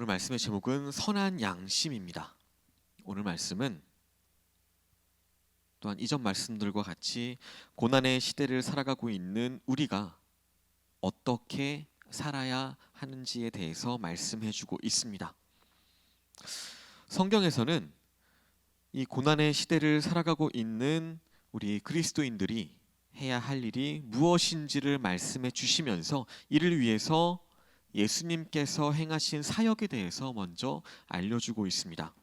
오늘 말씀의 제목은 선한 양심입니다. 오늘 말씀은 또한 이전 말씀들과 같이 고난의 시대를 살아가고 있는 우리가 어떻게 살아야 하는지에 대해서 말씀해주고 있습니다. 성경에서는 이 고난의 시대를 살아가고 있는 우리 그리스도인들이 해야 할 일이 무엇인지를 말씀해 주시면서 이를 위해서 예수님께서 행하신 사역에 대해서 먼저 알려주고 있습니다.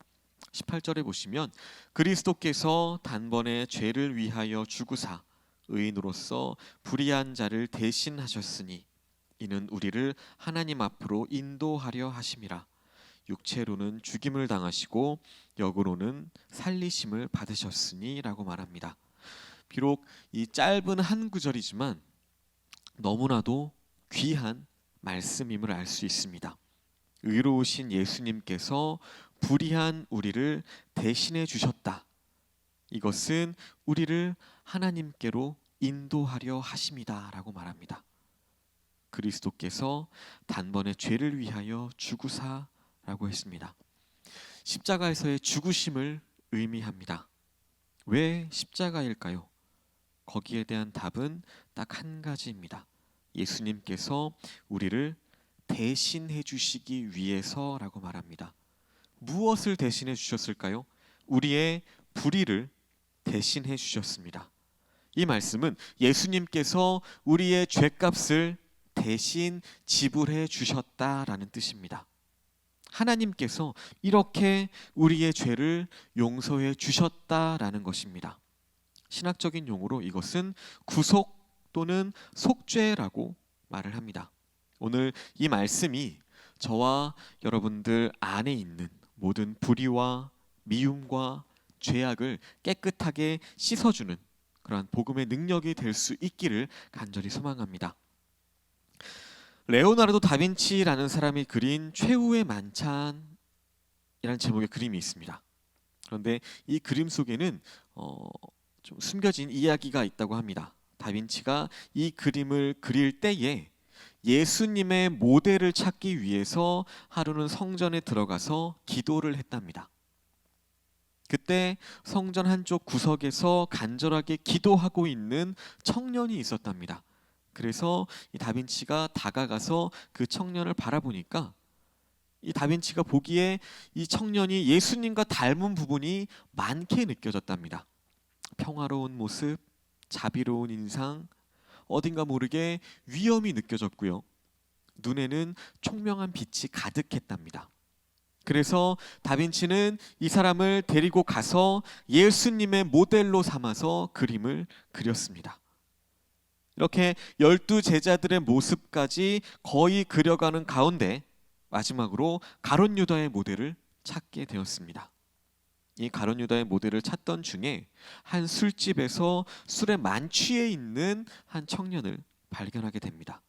18절에 보시면 그리스도께서 단번에 죄를 위하여 죽으사 의인으로서 불의한 자를 대신하셨으니 이는 우리를 하나님 앞으로 인도하려 하심이라. 육체로는 죽임을 당하시고 영으로는 살리심을 받으셨으니 라고 말합니다. 비록 이 짧은 한 구절이지만 너무나도 귀한 말씀임을 알 수 있습니다. 의로우신 예수님께서 불의한 우리를 대신해 주셨다. 이것은 우리를 하나님께로 인도하려 하심이다 라고 말합니다. 그리스도께서 단번에 죄를 위하여 죽으사라고 했습니다. 십자가에서의 죽으심을 의미합니다. 왜 십자가일까요? 거기에 대한 답은 딱 한 가지입니다. 예수님께서 우리를 대신해 주시기 위해서라고 말합니다. 무엇을 대신해 주셨을까요? 우리의 불의를 대신해 주셨습니다. 이 말씀은 예수님께서 우리의 죄값을 대신 지불해 주셨다라는 뜻입니다. 하나님께서 이렇게 우리의 죄를 용서해 주셨다라는 것입니다. 신학적인 용어로 이것은 구속 또는 속죄라고 말을 합니다. 오늘 이 말씀이 저와 여러분들 안에 있는 모든 불의와 미움과 죄악을 깨끗하게 씻어주는 그러한 복음의 능력이 될 수 있기를 간절히 소망합니다. 레오나르도 다빈치라는 사람이 그린 최후의 만찬이라는 제목의 그림이 있습니다. 그런데 이 그림 속에는 좀 숨겨진 이야기가 있다고 합니다. 다빈치가 이 그림을 그릴 때에 예수님의 모델을 찾기 위해서 하루는 성전에 들어가서 기도를 했답니다. 그때 성전 한쪽 구석에서 간절하게 기도하고 있는 청년이 있었답니다. 그래서 이 다빈치가 다가가서 그 청년을 바라보니까 이 다빈치가 보기에 이 청년이 예수님과 닮은 부분이 많게 느껴졌답니다. 평화로운 모습, 자비로운 인상, 어딘가 모르게 위엄이 느껴졌고요. 눈에는 총명한 빛이 가득했답니다. 그래서 다빈치는 이 사람을 데리고 가서 예수님의 모델로 삼아서 그림을 그렸습니다. 이렇게 12 제자들의 모습까지 거의 그려가는 가운데 마지막으로 가룟 유다의 모델을 찾게 되었습니다. 이 가룟 유다의 모델을 찾던 중에 한 술집에서 술에 만취해 있는 한 청년을 발견하게 됩니다.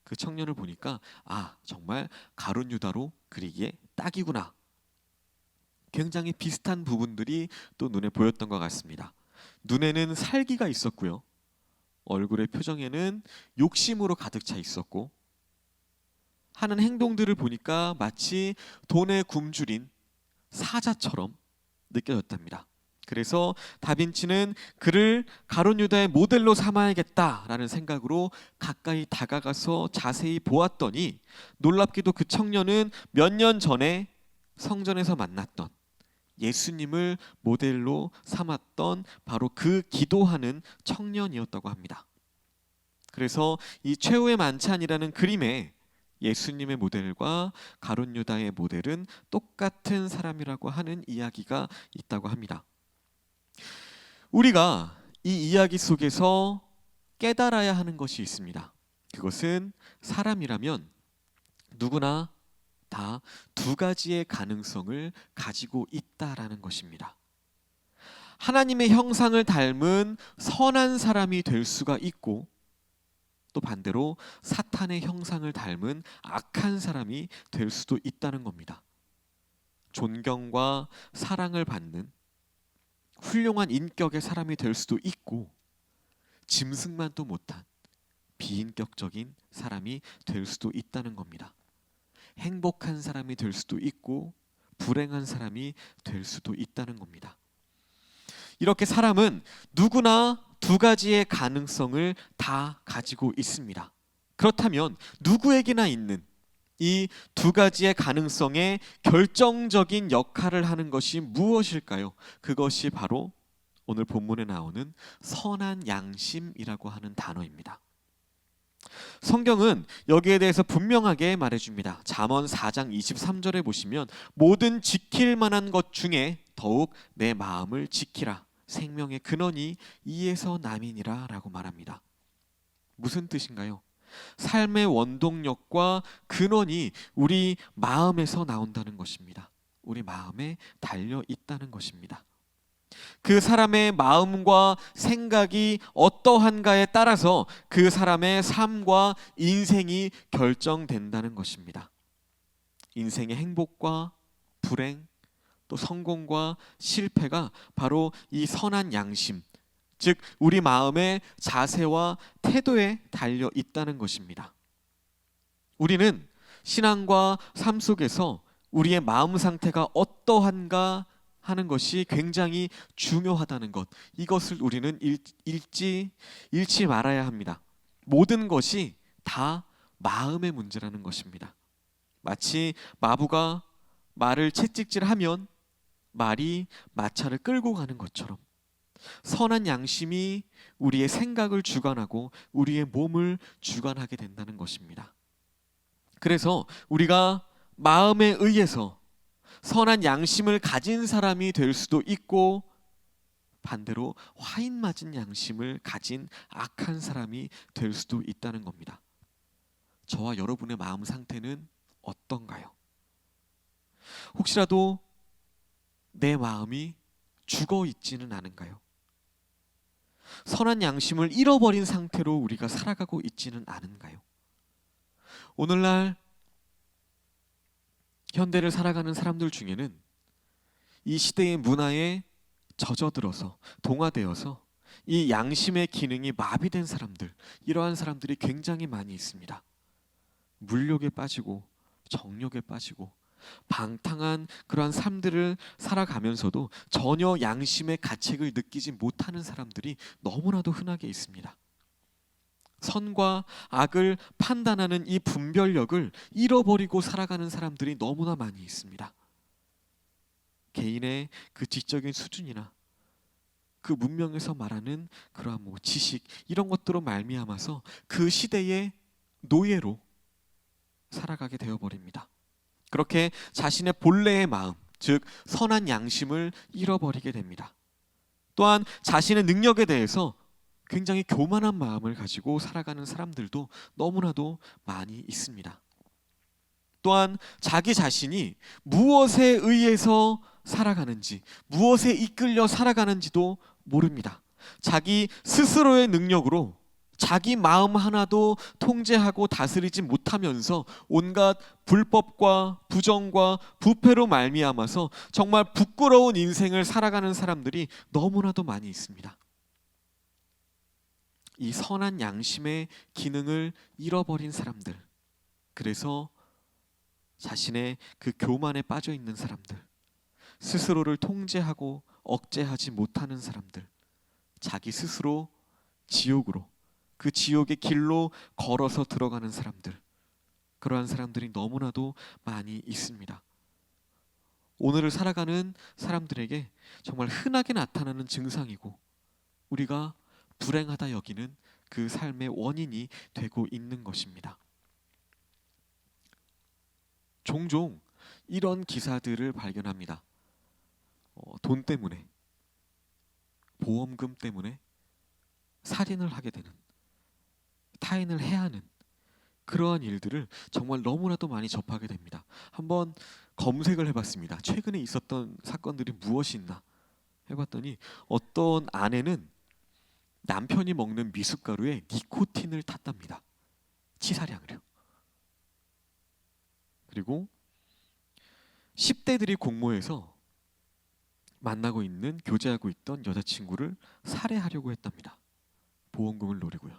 그 청년을 보니까 정말 가룟 유다로 그리기에 딱이구나. 굉장히 비슷한 부분들이 또 눈에 보였던 것 같습니다. 눈에는 살기가 있었고요. 얼굴의 표정에는 욕심으로 가득 차 있었고 하는 행동들을 보니까 마치 돈에 굶주린 사자처럼 느껴졌답니다. 그래서 다빈치는 그를 가룟 유다의 모델로 삼아야겠다라는 생각으로 가까이 다가가서 자세히 보았더니 놀랍게도 그 청년은 몇 년 전에 성전에서 만났던 예수님을 모델로 삼았던 바로 그 기도하는 청년이었다고 합니다. 그래서 이 최후의 만찬이라는 그림에 예수님의 모델과 가룟 유다의 모델은 똑같은 사람이라고 하는 이야기가 있다고 합니다. 우리가 이 이야기 속에서 깨달아야 하는 것이 있습니다. 그것은 사람이라면 누구나 다 두 가지의 가능성을 가지고 있다라는 것입니다. 하나님의 형상을 닮은 선한 사람이 될 수가 있고 또 반대로 사탄의 형상을 닮은 악한 사람이 될 수도 있다는 겁니다. 존경과 사랑을 받는 훌륭한 인격의 사람이 될 수도 있고 짐승만도 못한 비인격적인 사람이 될 수도 있다는 겁니다. 행복한 사람이 될 수도 있고 불행한 사람이 될 수도 있다는 겁니다. 이렇게 사람은 누구나 두 가지의 가능성을 다 가지고 있습니다. 그렇다면 누구에게나 있는 이 두 가지의 가능성에 결정적인 역할을 하는 것이 무엇일까요? 그것이 바로 오늘 본문에 나오는 선한 양심이라고 하는 단어입니다. 성경은 여기에 대해서 분명하게 말해줍니다. 잠언 4장 23절에 보시면 모든 지킬 만한 것 중에 더욱 내 마음을 지키라. 생명의 근원이 이에서 남이니라 라고 말합니다. 무슨 뜻인가요? 삶의 원동력과 근원이 우리 마음에서 나온다는 것입니다. 우리 마음에 달려 있다는 것입니다. 그 사람의 마음과 생각이 어떠한가에 따라서 그 사람의 삶과 인생이 결정된다는 것입니다. 인생의 행복과 불행, 또 성공과 실패가 바로 이 선한 양심, 즉 우리 마음의 자세와 태도에 달려 있다는 것입니다. 우리는 신앙과 삶 속에서 우리의 마음 상태가 어떠한가 하는 것이 굉장히 중요하다는 것, 이것을 우리는 잃지 말아야 합니다. 모든 것이 다 마음의 문제라는 것입니다. 마치 마부가 말을 채찍질하면 말이 마차를 끌고 가는 것처럼 선한 양심이 우리의 생각을 주관하고 우리의 몸을 주관하게 된다는 것입니다. 그래서 우리가 마음에 의해서 선한 양심을 가진 사람이 될 수도 있고 반대로 화인 맞은 양심을 가진 악한 사람이 될 수도 있다는 겁니다. 저와 여러분의 마음 상태는 어떤가요? 혹시라도 내 마음이 죽어 있지는 않은가요? 선한 양심을 잃어버린 상태로 우리가 살아가고 있지는 않은가요? 오늘날 현대를 살아가는 사람들 중에는 이 시대의 문화에 젖어들어서 동화되어서 이 양심의 기능이 마비된 사람들, 이러한 사람들이 굉장히 많이 있습니다. 물욕에 빠지고 정욕에 빠지고 방탕한 그러한 삶들을 살아가면서도 전혀 양심의 가책을 느끼지 못하는 사람들이 너무나도 흔하게 있습니다. 선과 악을 판단하는 이 분별력을 잃어버리고 살아가는 사람들이 너무나 많이 있습니다. 개인의 그 지적인 수준이나 그 문명에서 말하는 그러한 지식, 이런 것들로 말미암아서 그 시대의 노예로 살아가게 되어버립니다. 그렇게 자신의 본래의 마음, 즉 선한 양심을 잃어버리게 됩니다. 또한 자신의 능력에 대해서 굉장히 교만한 마음을 가지고 살아가는 사람들도 너무나도 많이 있습니다. 또한 자기 자신이 무엇에 의해서 살아가는지, 무엇에 이끌려 살아가는지도 모릅니다. 자기 스스로의 능력으로 자기 마음 하나도 통제하고 다스리지 못하면서 온갖 불법과 부정과 부패로 말미암아서 정말 부끄러운 인생을 살아가는 사람들이 너무나도 많이 있습니다. 이 선한 양심의 기능을 잃어버린 사람들, 그래서 자신의 그 교만에 빠져 있는 사람들, 스스로를 통제하고 억제하지 못하는 사람들, 자기 스스로 지옥으로, 그 지옥의 길로 걸어서 들어가는 사람들, 그러한 사람들이 너무나도 많이 있습니다. 오늘을 살아가는 사람들에게 정말 흔하게 나타나는 증상이고 우리가 불행하다 여기는 그 삶의 원인이 되고 있는 것입니다. 종종 이런 기사들을 발견합니다. 돈 때문에, 보험금 때문에 살인을 하게 되는, 타인을 해하는 그러한 일들을 정말 너무나도 많이 접하게 됩니다. 한번 검색을 해봤습니다. 최근에 있었던 사건들이 무엇이 있나 해봤더니 어떤 아내는 남편이 먹는 미숫가루에 니코틴을 탔답니다. 치사량으로. 그리고 10대들이 공모해서 만나고 있는, 교제하고 있던 여자친구를 살해하려고 했답니다. 보험금을 노리고요.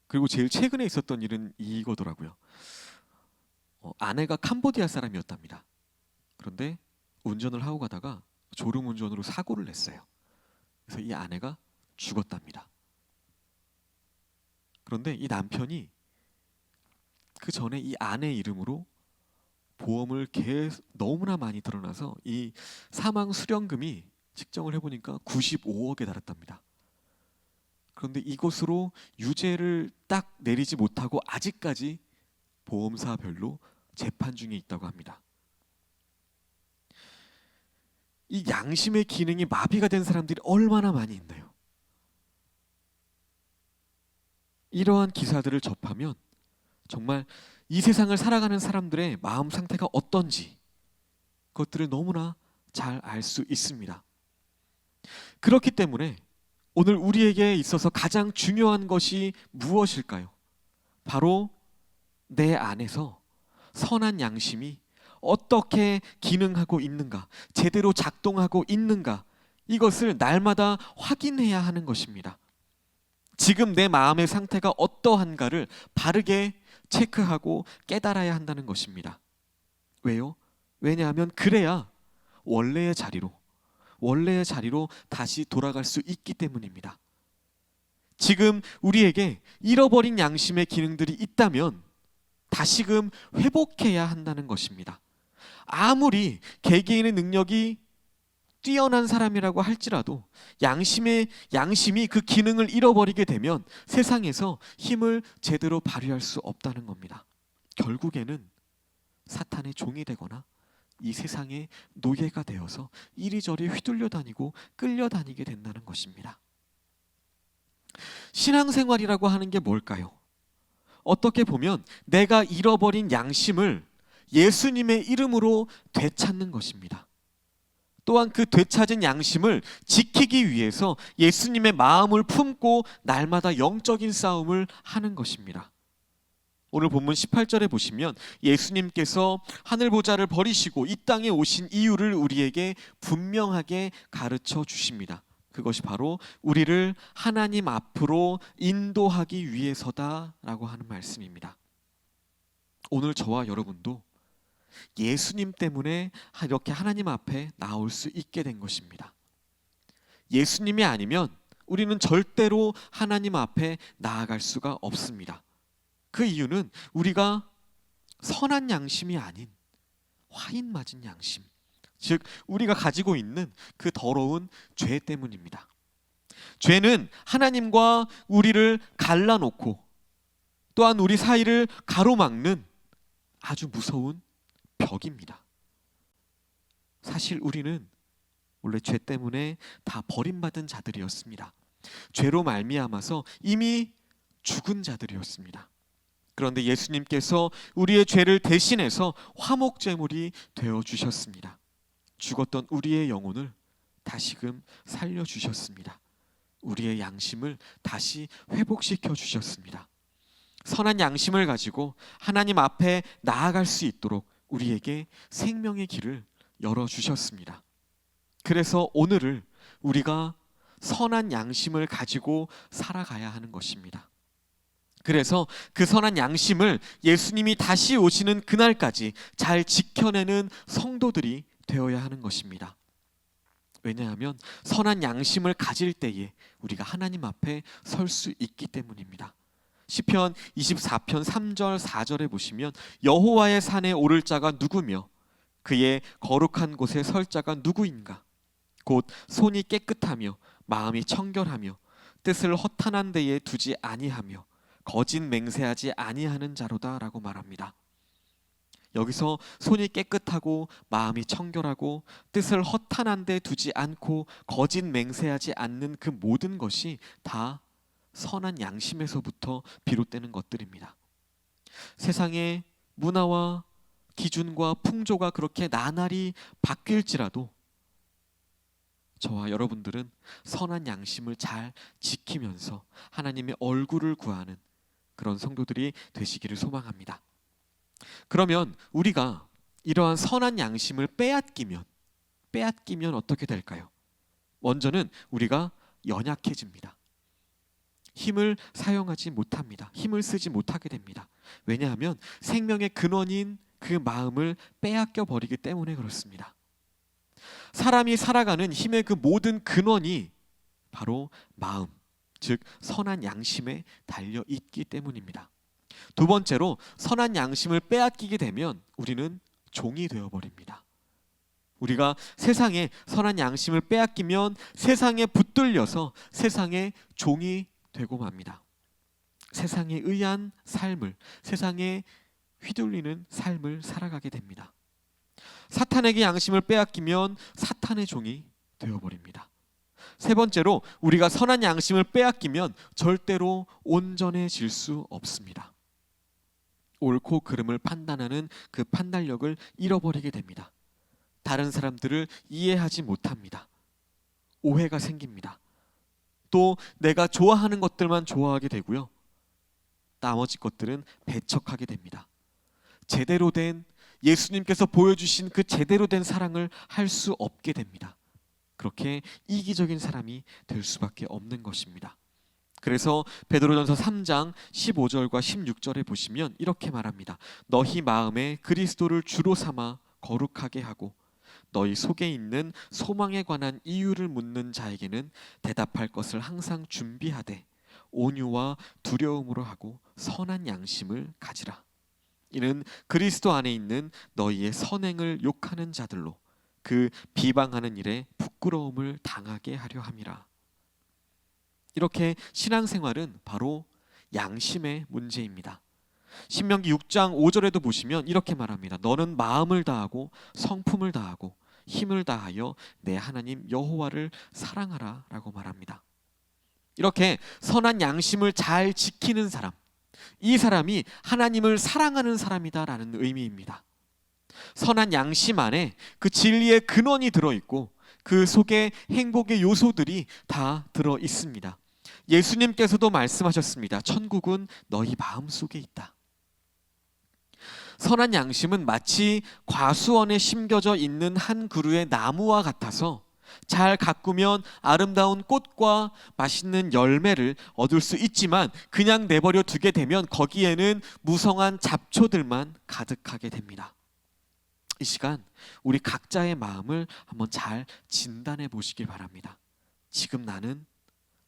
그리고 제일 최근에 있었던 일은 이거더라고요. 아내가 캄보디아 사람이었답니다. 그런데 운전을 하고 가다가 졸음 운전으로 사고를 냈어요. 그래서 이 아내가 죽었답니다. 그런데 이 남편이 그 전에 이 아내 이름으로 보험을 너무나 많이 들어놔서 이 사망 수령금이 측정을 해보니까 95억에 달했답니다. 그런데 이것으로 유죄를 딱 내리지 못하고 아직까지 보험사별로 재판 중에 있다고 합니다. 이 양심의 기능이 마비가 된 사람들이 얼마나 많이 있나요? 이러한 기사들을 접하면 정말 이 세상을 살아가는 사람들의 마음 상태가 어떤지 그것들을 너무나 잘 알 수 있습니다. 그렇기 때문에 오늘 우리에게 있어서 가장 중요한 것이 무엇일까요? 바로 내 안에서 선한 양심이 어떻게 기능하고 있는가, 제대로 작동하고 있는가, 이것을 날마다 확인해야 하는 것입니다. 지금 내 마음의 상태가 어떠한가를 바르게 체크하고 깨달아야 한다는 것입니다. 왜요? 왜냐하면 그래야 원래의 자리로 다시 돌아갈 수 있기 때문입니다. 지금 우리에게 잃어버린 양심의 기능들이 있다면 다시금 회복해야 한다는 것입니다. 아무리 개개인의 능력이 뛰어난 사람이라고 할지라도 양심이 그 기능을 잃어버리게 되면 세상에서 힘을 제대로 발휘할 수 없다는 겁니다. 결국에는 사탄의 종이 되거나 이 세상의 노예가 되어서 이리저리 휘둘려 다니고 끌려다니게 된다는 것입니다. 신앙생활이라고 하는 게 뭘까요? 어떻게 보면 내가 잃어버린 양심을 예수님의 이름으로 되찾는 것입니다. 또한 그 되찾은 양심을 지키기 위해서 예수님의 마음을 품고 날마다 영적인 싸움을 하는 것입니다. 오늘 본문 18절에 보시면 예수님께서 하늘보좌를 버리시고 이 땅에 오신 이유를 우리에게 분명하게 가르쳐 주십니다. 그것이 바로 우리를 하나님 앞으로 인도하기 위해서다라고 하는 말씀입니다. 오늘 저와 여러분도 예수님 때문에 이렇게 하나님 앞에 나올 수 있게 된 것입니다. 예수님이 아니면 우리는 절대로 하나님 앞에 나아갈 수가 없습니다. 그 이유는 우리가 선한 양심이 아닌 화인 맞은 양심, 즉 우리가 가지고 있는 그 더러운 죄 때문입니다. 죄는 하나님과 우리를 갈라놓고 또한 우리 사이를 가로막는 아주 무서운 벽입니다. 사실 우리는 원래 죄 때문에 다 버림받은 자들이었습니다. 죄로 말미암아서 이미 죽은 자들이었습니다. 그런데 예수님께서 우리의 죄를 대신해서 화목제물이 되어주셨습니다. 죽었던 우리의 영혼을 다시금 살려주셨습니다. 우리의 양심을 다시 회복시켜 주셨습니다. 선한 양심을 가지고 하나님 앞에 나아갈 수 있도록 우리에게 생명의 길을 열어주셨습니다. 그래서 오늘을 우리가 선한 양심을 가지고 살아가야 하는 것입니다. 그래서 그 선한 양심을 예수님이 다시 오시는 그날까지 잘 지켜내는 성도들이 되어야 하는 것입니다. 왜냐하면 선한 양심을 가질 때에 우리가 하나님 앞에 설 수 있기 때문입니다. 시편 24편 3절 4절에 보시면 여호와의 산에 오를 자가 누구며 그의 거룩한 곳에 설 자가 누구인가? 곧 손이 깨끗하며 마음이 청결하며 뜻을 허탄한 데에 두지 아니하며 거짓 맹세하지 아니하는 자로다라고 말합니다. 여기서 손이 깨끗하고 마음이 청결하고 뜻을 허탄한 데 두지 않고 거짓 맹세하지 않는 그 모든 것이 다 선한 양심에서부터 비롯되는 것들입니다. 세상의 문화와 기준과 풍조가 그렇게 나날이 바뀔지라도 저와 여러분들은 선한 양심을 잘 지키면서 하나님의 얼굴을 구하는 그런 성도들이 되시기를 소망합니다. 그러면 우리가 이러한 선한 양심을 빼앗기면 어떻게 될까요? 먼저는 우리가 연약해집니다. 힘을 사용하지 못합니다. 힘을 쓰지 못하게 됩니다. 왜냐하면 생명의 근원인 그 마음을 빼앗겨 버리기 때문에 그렇습니다. 사람이 살아가는 힘의 그 모든 근원이 바로 마음, 즉 선한 양심에 달려 있기 때문입니다. 두 번째로, 선한 양심을 빼앗기게 되면 우리는 종이 되어버립니다. 우리가 세상에 선한 양심을 빼앗기면 세상에 붙들려서 세상의 종이 되고 맙니다. 세상에 의한 삶을, 세상에 휘둘리는 삶을 살아가게 됩니다. 사탄에게 양심을 빼앗기면 사탄의 종이 되어버립니다. 세 번째로, 우리가 선한 양심을 빼앗기면 절대로 온전해질 수 없습니다. 옳고 그름을 판단하는 그 판단력을 잃어버리게 됩니다. 다른 사람들을 이해하지 못합니다. 오해가 생깁니다. 또 내가 좋아하는 것들만 좋아하게 되고요. 나머지 것들은 배척하게 됩니다. 제대로 된, 예수님께서 보여주신 그 제대로 된 사랑을 할 수 없게 됩니다. 그렇게 이기적인 사람이 될 수밖에 없는 것입니다. 그래서 베드로전서 3장 15절과 16절에 보시면 이렇게 말합니다. 너희 마음에 그리스도를 주로 삼아 거룩하게 하고 너희 속에 있는 소망에 관한 이유를 묻는 자에게는 대답할 것을 항상 준비하되 온유와 두려움으로 하고 선한 양심을 가지라. 이는 그리스도 안에 있는 너희의 선행을 욕하는 자들로 그 비방하는 일에 부끄러움을 당하게 하려 함이라. 이렇게 신앙생활은 바로 양심의 문제입니다. 신명기 6장 5절에도 보시면 이렇게 말합니다. 너는 마음을 다하고 성품을 다하고 힘을 다하여 내 하나님 여호와를 사랑하라 라고 말합니다. 이렇게 선한 양심을 잘 지키는 사람, 이 사람이 하나님을 사랑하는 사람이다라는 의미입니다. 선한 양심 안에 그 진리의 근원이 들어있고 그 속에 행복의 요소들이 다 들어 있습니다. 예수님께서도 말씀하셨습니다. 천국은 너희 마음속에 있다. 선한 양심은 마치 과수원에 심겨져 있는 한 그루의 나무와 같아서 잘 가꾸면 아름다운 꽃과 맛있는 열매를 얻을 수 있지만 그냥 내버려 두게 되면 거기에는 무성한 잡초들만 가득하게 됩니다. 이 시간 우리 각자의 마음을 한번 잘 진단해 보시길 바랍니다. 지금 나는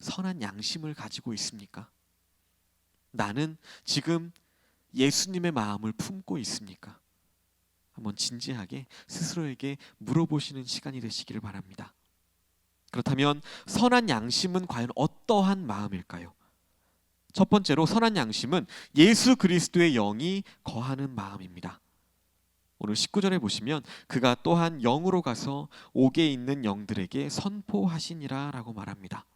선한 양심을 가지고 있습니까? 나는 지금 예수님의 마음을 품고 있습니까? 한번 진지하게 스스로에게 물어보시는 시간이 되시기를 바랍니다. 그렇다면 선한 양심은 과연 어떠한 마음일까요? 첫 번째로, 선한 양심은 예수 그리스도의 영이 거하는 마음입니다. 오늘 19절에 보시면 그가 또한 영으로 가서 옥에 있는 영들에게 선포하시니라 라고 말합니다.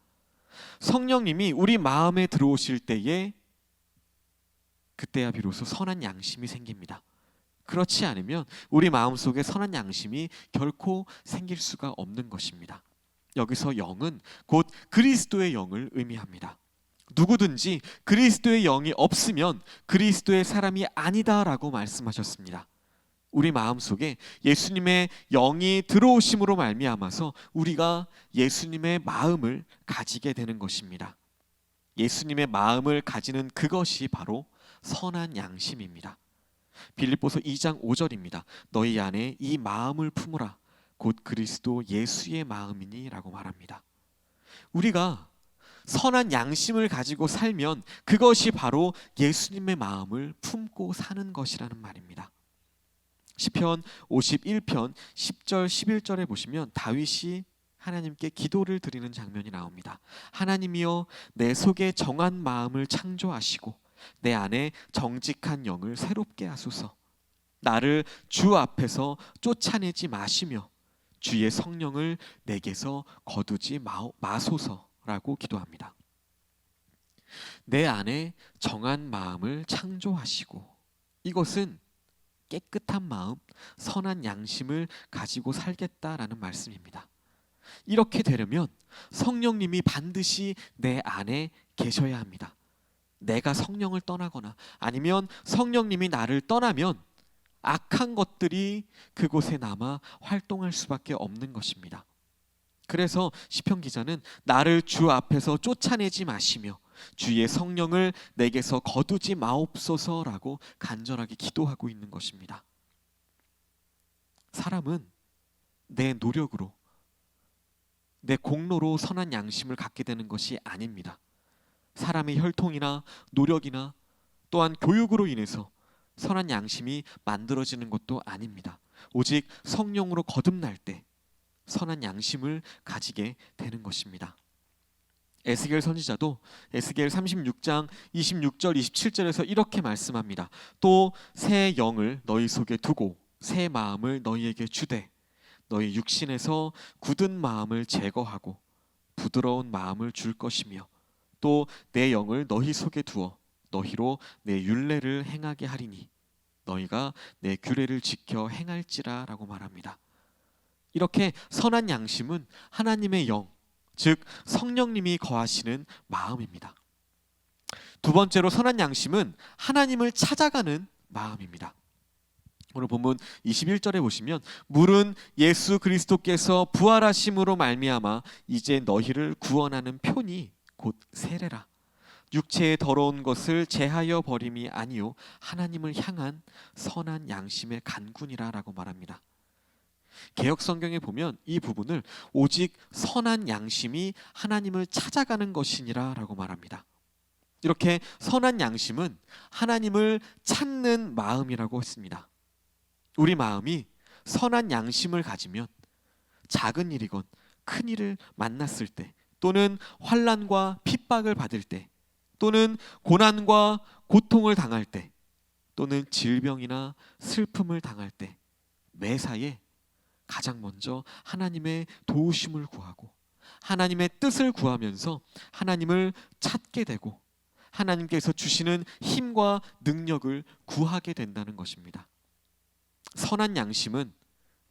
성령님이 우리 마음에 들어오실 때에 그때야 비로소 선한 양심이 생깁니다. 그렇지 않으면 우리 마음속에 선한 양심이 결코 생길 수가 없는 것입니다. 여기서 영은 곧 그리스도의 영을 의미합니다. 누구든지 그리스도의 영이 없으면 그리스도의 사람이 아니다라고 말씀하셨습니다. 우리 마음속에 예수님의 영이 들어오심으로 말미암아서 우리가 예수님의 마음을 가지게 되는 것입니다. 예수님의 마음을 가지는 그것이 바로 선한 양심입니다. 빌립보서 2장 5절입니다. 너희 안에 이 마음을 품으라. 곧 그리스도 예수의 마음이니 라고 말합니다. 우리가 선한 양심을 가지고 살면 그것이 바로 예수님의 마음을 품고 사는 것이라는 말입니다. 시편 51편 10절 11절에 보시면 다윗이 하나님께 기도를 드리는 장면이 나옵니다. 하나님이여 내 속에 정한 마음을 창조하시고 내 안에 정직한 영을 새롭게 하소서. 나를 주 앞에서 쫓아내지 마시며 주의 성령을 내게서 거두지 마소서라고 기도합니다. 내 안에 정한 마음을 창조하시고, 이것은 깨끗한 마음, 선한 양심을 가지고 살겠다라는 말씀입니다. 이렇게 되려면 성령님이 반드시 내 안에 계셔야 합니다. 내가 성령을 떠나거나 아니면 성령님이 나를 떠나면 악한 것들이 그곳에 남아 활동할 수밖에 없는 것입니다. 그래서 시편 기자는 나를 주 앞에서 쫓아내지 마시며 주의 성령을 내게서 거두지 마옵소서라고 간절하게 기도하고 있는 것입니다. 사람은 내 노력으로, 내 공로로 선한 양심을 갖게 되는 것이 아닙니다. 사람의 혈통이나 노력이나 또한 교육으로 인해서 선한 양심이 만들어지는 것도 아닙니다. 오직 성령으로 거듭날 때 선한 양심을 가지게 되는 것입니다. 에스겔 선지자도 에스겔 36장 26절 27절에서 이렇게 말씀합니다. 또 새 영을 너희 속에 두고 새 마음을 너희에게 주되 너희 육신에서 굳은 마음을 제거하고 부드러운 마음을 줄 것이며 또 내 영을 너희 속에 두어 너희로 내 율례를 행하게 하리니 너희가 내 규례를 지켜 행할지라 라고 말합니다. 이렇게 선한 양심은 하나님의 영, 즉 성령님이 거하시는 마음입니다. 두 번째로 선한 양심은 하나님을 찾아가는 마음입니다. 오늘 본문 21절에 보시면 물은 예수 그리스도께서 부활하심으로 말미암아 이제 너희를 구원하는 표니 곧 세례라. 육체의 더러운 것을 제하여 버림이 아니요 하나님을 향한 선한 양심의 간군이라 라고 말합니다. 개역 성경에 보면 이 부분을 오직 선한 양심이 하나님을 찾아가는 것이니라 라고 말합니다. 이렇게 선한 양심은 하나님을 찾는 마음이라고 했습니다. 우리 마음이 선한 양심을 가지면 작은 일이건 큰 일을 만났을 때 또는 환난과 핍박을 받을 때 또는 고난과 고통을 당할 때 또는 질병이나 슬픔을 당할 때 매사에 가장 먼저 하나님의 도우심을 구하고 하나님의 뜻을 구하면서 하나님을 찾게 되고 하나님께서 주시는 힘과 능력을 구하게 된다는 것입니다. 선한 양심은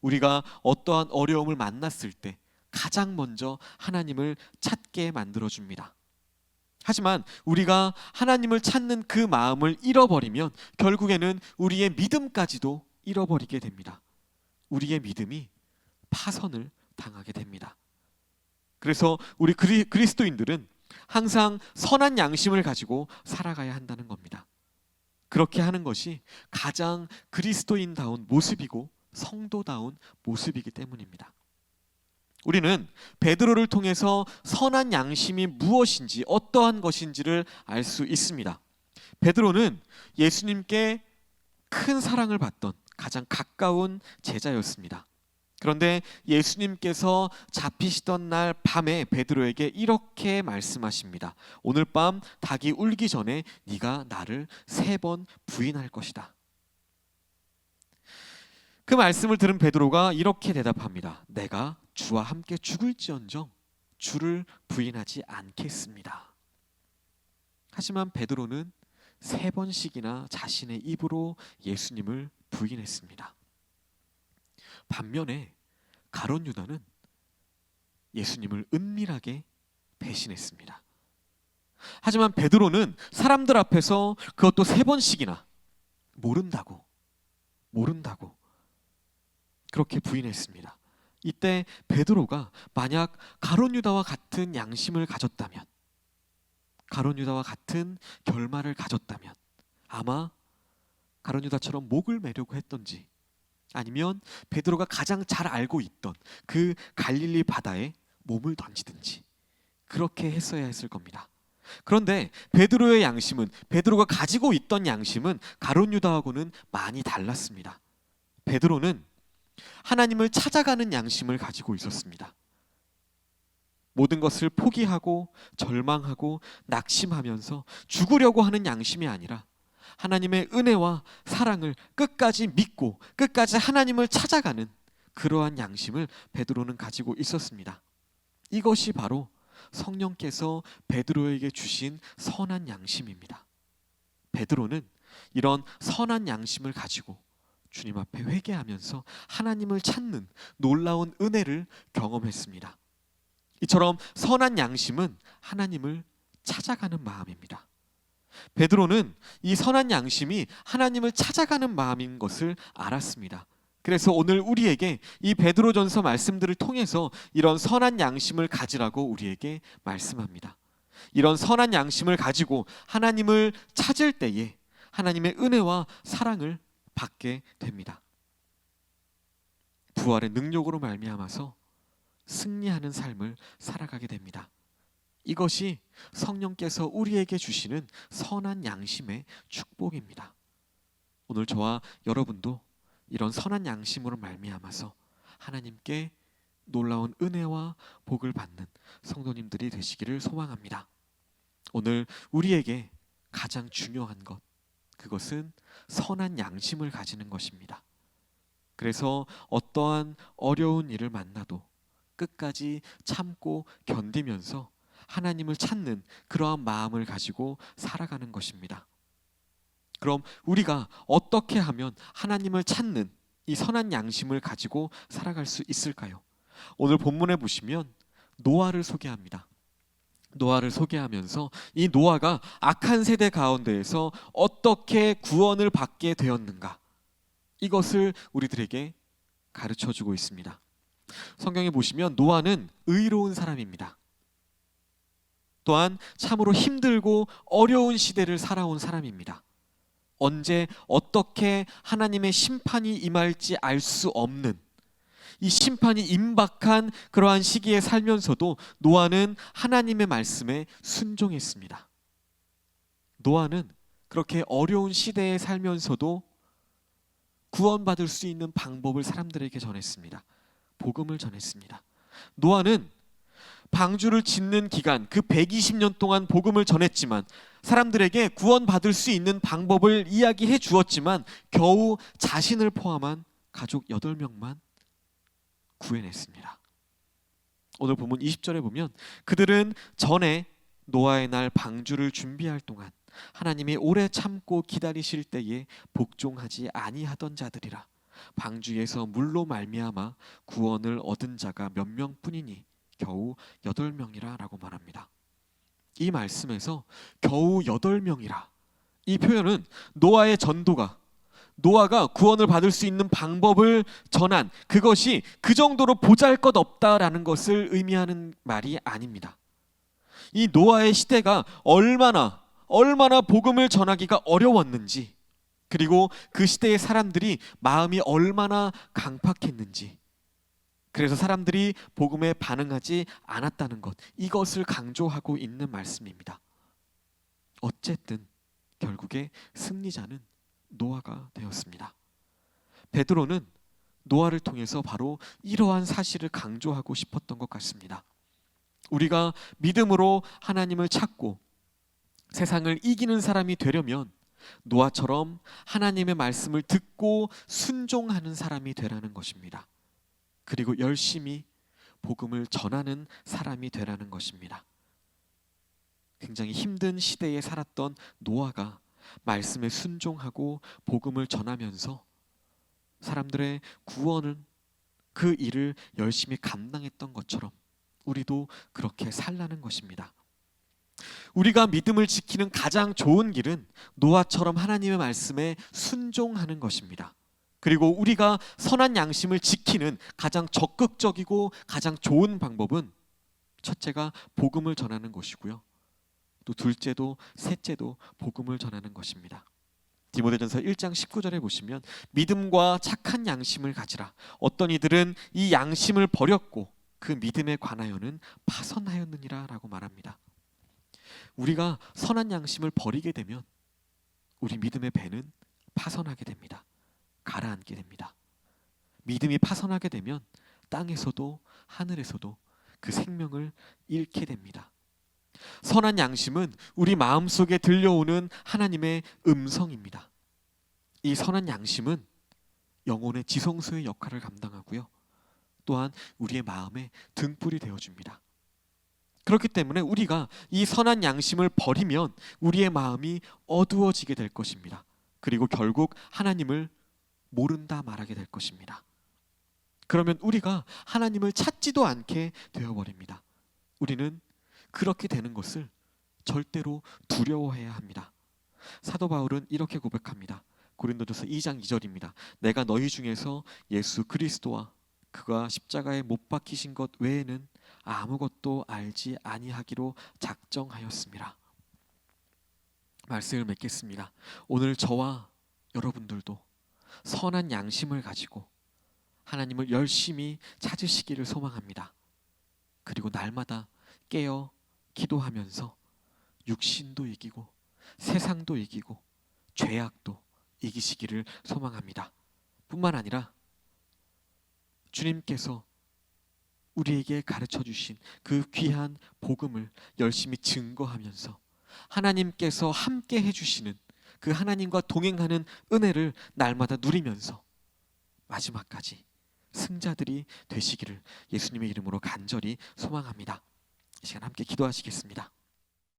우리가 어떠한 어려움을 만났을 때 가장 먼저 하나님을 찾게 만들어줍니다. 하지만 우리가 하나님을 찾는 그 마음을 잃어버리면 결국에는 우리의 믿음까지도 잃어버리게 됩니다. 우리의 믿음이 파선을 당하게 됩니다. 그래서 우리 그리스도인들은 항상 선한 양심을 가지고 살아가야 한다는 겁니다. 그렇게 하는 것이 가장 그리스도인다운 모습이고 성도다운 모습이기 때문입니다. 우리는 베드로를 통해서 선한 양심이 무엇인지 어떠한 것인지를 알 수 있습니다. 베드로는 예수님께 큰 사랑을 받던 가장 가까운 제자였습니다. 그런데 예수님께서 잡히시던 날 밤에 베드로에게 이렇게 말씀하십니다. 오늘 밤 닭이 울기 전에 네가 나를 3번 부인할 것이다. 그 말씀을 들은 베드로가 이렇게 대답합니다. 내가 주와 함께 죽을지언정 주를 부인하지 않겠습니다. 하지만 베드로는 3번씩이나 자신의 입으로 예수님을 부인했습니다. 반면에 가룟 유다는 예수님을 은밀하게 배신했습니다. 하지만 베드로는 사람들 앞에서 그것도 3번씩이나 모른다고 그렇게 부인했습니다. 이때 베드로가 만약 가룟 유다와 같은 양심을 가졌다면, 가룟 유다와 같은 결말을 가졌다면 아마 가룟 유다처럼 목을 매려고 했던지 아니면 베드로가 가장 잘 알고 있던 그 갈릴리 바다에 몸을 던지든지 그렇게 했어야 했을 겁니다. 그런데 베드로의 양심은, 베드로가 가지고 있던 양심은 가룟 유다하고는 많이 달랐습니다. 베드로는 하나님을 찾아가는 양심을 가지고 있었습니다. 모든 것을 포기하고 절망하고 낙심하면서 죽으려고 하는 양심이 아니라 하나님의 은혜와 사랑을 끝까지 믿고 끝까지 하나님을 찾아가는 그러한 양심을 베드로는 가지고 있었습니다. 이것이 바로 성령께서 베드로에게 주신 선한 양심입니다. 베드로는 이런 선한 양심을 가지고 주님 앞에 회개하면서 하나님을 찾는 놀라운 은혜를 경험했습니다. 이처럼 선한 양심은 하나님을 찾아가는 마음입니다. 베드로는 이 선한 양심이 하나님을 찾아가는 마음인 것을 알았습니다. 그래서 오늘 우리에게 이 베드로전서 말씀들을 통해서 이런 선한 양심을 가지라고 우리에게 말씀합니다. 이런 선한 양심을 가지고 하나님을 찾을 때에 하나님의 은혜와 사랑을 받게 됩니다. 부활의 능력으로 말미암아서 승리하는 삶을 살아가게 됩니다. 이것이 성령께서 우리에게 주시는 선한 양심의 축복입니다. 오늘 저와 여러분도 이런 선한 양심으로 말미암아서 하나님께 놀라운 은혜와 복을 받는 성도님들이 되시기를 소망합니다. 오늘 우리에게 가장 중요한 것, 그것은 선한 양심을 가지는 것입니다. 그래서 어떠한 어려운 일을 만나도 끝까지 참고 견디면서 하나님을 찾는 그러한 마음을 가지고 살아가는 것입니다. 그럼 우리가 어떻게 하면 하나님을 찾는 이 선한 양심을 가지고 살아갈 수 있을까요? 오늘 본문에 보시면 노아를 소개합니다. 노아를 소개하면서 이 노아가 악한 세대 가운데에서 어떻게 구원을 받게 되었는가, 이것을 우리들에게 가르쳐주고 있습니다. 성경에 보시면 노아는 의로운 사람입니다. 또한 참으로 힘들고 어려운 시대를 살아온 사람입니다. 언제 어떻게 하나님의 심판이 임할지 알 수 없는 이 심판이 임박한 그러한 시기에 살면서도 노아는 하나님의 말씀에 순종했습니다. 노아는 그렇게 어려운 시대에 살면서도 구원받을 수 있는 방법을 사람들에게 전했습니다. 복음을 전했습니다. 노아는 방주를 짓는 기간 그 120년 동안 복음을 전했지만, 사람들에게 구원받을 수 있는 방법을 이야기해 주었지만 겨우 자신을 포함한 가족 8명만 구해냈습니다. 오늘 본문 20절에 보면 그들은 전에 노아의 날 방주를 준비할 동안 하나님이 오래 참고 기다리실 때에 복종하지 아니하던 자들이라. 방주에서 물로 말미암아 구원을 얻은 자가 몇 명뿐이니 겨우 8명이라 라고 말합니다. 이 말씀에서 겨우 8명이라, 이 표현은 노아의 전도가, 노아가 구원을 받을 수 있는 방법을 전한 그것이 그 정도로 보잘것없다라는 것을 의미하는 말이 아닙니다. 이 노아의 시대가 얼마나 복음을 전하기가 어려웠는지, 그리고 그 시대의 사람들이 마음이 얼마나 강팍했는지, 그래서 사람들이 복음에 반응하지 않았다는 것, 이것을 강조하고 있는 말씀입니다. 어쨌든 결국에 승리자는 노아가 되었습니다. 베드로는 노아를 통해서 바로 이러한 사실을 강조하고 싶었던 것 같습니다. 우리가 믿음으로 하나님을 찾고 세상을 이기는 사람이 되려면 노아처럼 하나님의 말씀을 듣고 순종하는 사람이 되라는 것입니다. 그리고 열심히 복음을 전하는 사람이 되라는 것입니다. 굉장히 힘든 시대에 살았던 노아가 말씀에 순종하고 복음을 전하면서 사람들의 구원은 그 일을 열심히 감당했던 것처럼 우리도 그렇게 살라는 것입니다. 우리가 믿음을 지키는 가장 좋은 길은 노아처럼 하나님의 말씀에 순종하는 것입니다. 그리고 우리가 선한 양심을 지키는 가장 적극적이고 가장 좋은 방법은 첫째가 복음을 전하는 것이고요, 또 둘째도 셋째도 복음을 전하는 것입니다. 디모데전서 1장 19절에 보시면 믿음과 착한 양심을 가지라. 어떤 이들은 이 양심을 버렸고 그 믿음에 관하여는 파선하였느니라 라고 말합니다. 우리가 선한 양심을 버리게 되면 우리 믿음의 배는 파선하게 됩니다. 가라앉게 됩니다. 믿음이 파선하게 되면 땅에서도 하늘에서도 그 생명을 잃게 됩니다. 선한 양심은 우리 마음속에 들려오는 하나님의 음성입니다. 이 선한 양심은 영혼의 지성소의 역할을 감당하고요, 또한 우리의 마음의 등불이 되어줍니다. 그렇기 때문에 우리가 이 선한 양심을 버리면 우리의 마음이 어두워지게 될 것입니다. 그리고 결국 하나님을 모른다 말하게 될 것입니다. 그러면 우리가 하나님을 찾지도 않게 되어버립니다. 우리는 그렇게 되는 것을 절대로 두려워해야 합니다. 사도 바울은 이렇게 고백합니다. 고린도전서 2장 2절입니다. 내가 너희 중에서 예수 그리스도와 그가 십자가에 못 박히신 것 외에는 아무것도 알지 아니하기로 작정하였습니다. 말씀을 맺겠습니다. 오늘 저와 여러분들도 선한 양심을 가지고 하나님을 열심히 찾으시기를 소망합니다. 그리고 날마다 깨어 기도하면서 육신도 이기고 세상도 이기고 죄악도 이기시기를 소망합니다. 뿐만 아니라 주님께서 우리에게 가르쳐 주신 그 귀한 복음을 열심히 증거하면서 하나님께서 함께 해주시는 그 하나님과 동행하는 은혜를 날마다 누리면서 마지막까지 승자들이 되시기를 예수님의 이름으로 간절히 소망합니다. 이 시간 함께 기도하시겠습니다.